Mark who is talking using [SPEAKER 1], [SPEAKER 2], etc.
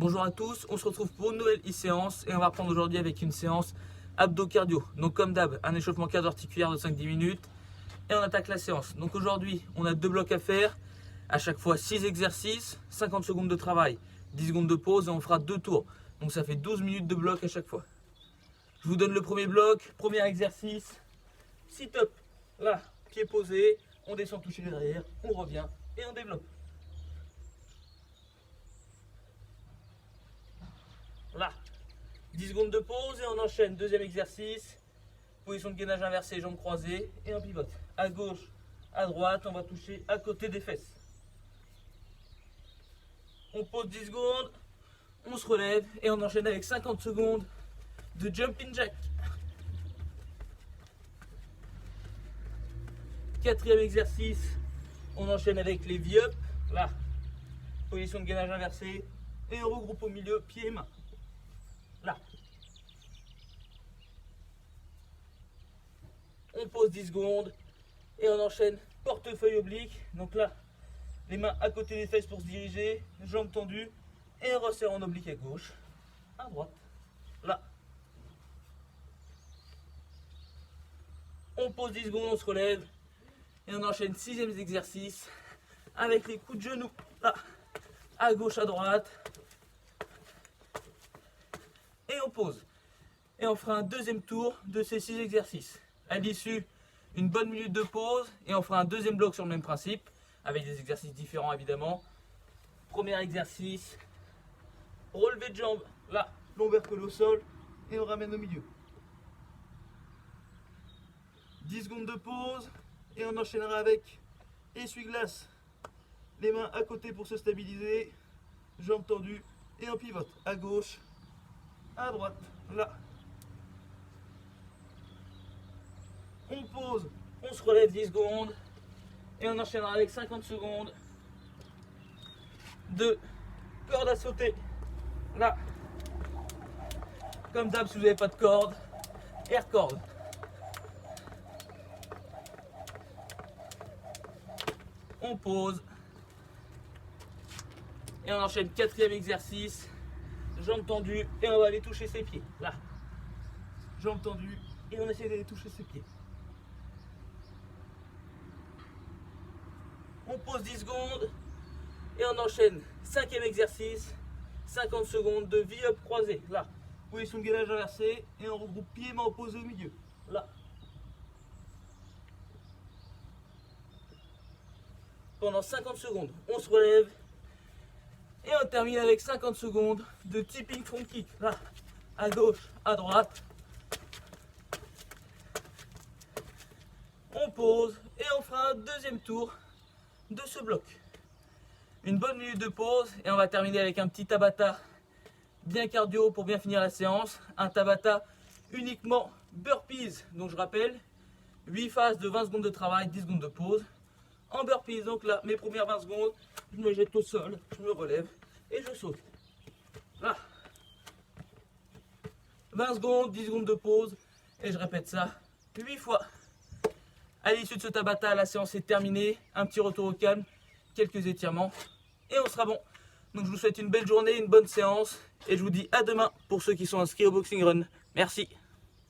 [SPEAKER 1] Bonjour à tous, on se retrouve pour une nouvelle e-séance et on va reprendre aujourd'hui avec une séance abdo-cardio. Donc comme d'hab, un échauffement cardio-articulaire de 5-10 minutes et on attaque la séance. Donc aujourd'hui, on a 2 blocs à faire, à chaque fois 6 exercices, 50 secondes de travail, 10 secondes de pause et on fera 2 tours. Donc ça fait 12 minutes de bloc à chaque fois. Je vous donne le premier bloc, premier exercice, sit-up. Là, pied posé, on descend toucher derrière, on revient et on développe. Là, 10 secondes de pause et on enchaîne. Deuxième exercice, position de gainage inversée, jambes croisées et on pivote. À gauche, à droite, on va toucher à côté des fesses. On pose 10 secondes, on se relève et on enchaîne avec 50 secondes de jumping jack. Quatrième exercice, on enchaîne avec les V-up. Là, position de gainage inversée et on regroupe au milieu, pieds et mains. Là. On pose 10 secondes et on enchaîne portefeuille oblique. Donc là, les mains à côté des fesses pour se diriger, jambes tendues et on resserre en oblique à gauche, à droite. Là. On pose 10 secondes, on se relève et on enchaîne 6e exercice avec les coups de genoux. Là, à gauche, à droite. Et on pose. Et on fera un deuxième tour de ces 6 exercices. À l'issue, une bonne minute de pause et on fera un deuxième bloc sur le même principe, avec des exercices différents évidemment. Premier exercice, relevé de jambes, là, lombaire collé au sol et on ramène au milieu. 10 secondes de pause et on enchaînera avec essuie-glace. Les mains à côté pour se stabiliser, jambes tendues et on pivote à gauche, à droite, là. On pose, on se relève 10 secondes et on enchaînera avec 50 secondes de corde à sauter. Là, comme d'hab, si vous n'avez pas de corde, air corde. On pose et on enchaîne 4e exercice. Jambes tendues et on va aller toucher ses pieds. Là. Jambes tendues et on essaie d'aller toucher ses pieds. On pose 10 secondes et on enchaîne 5e exercice. 50 secondes de V-up croisé. Là. Position de gainage inversée et on regroupe pieds et mains opposés au milieu. Là. Pendant 50 secondes, on se relève. Et on termine avec 50 secondes de tipping front kick. Là, à gauche, à droite. On pose et on fera un deuxième tour de ce bloc. Une bonne minute de pause et on va terminer avec un petit Tabata bien cardio pour bien finir la séance. Un Tabata uniquement burpees. Donc je rappelle, 8 phases de 20 secondes de travail, 10 secondes de pause. En burpees, donc là, mes premières 20 secondes, je me jette au sol, je me relève et je saute. Là. 20 secondes, 10 secondes de pause et je répète ça 8 fois. À l'issue de ce Tabata, la séance est terminée. Un petit retour au calme, quelques étirements et on sera bon. Donc je vous souhaite une belle journée, une bonne séance et je vous dis à demain pour ceux qui sont inscrits au Boxing Run. Merci.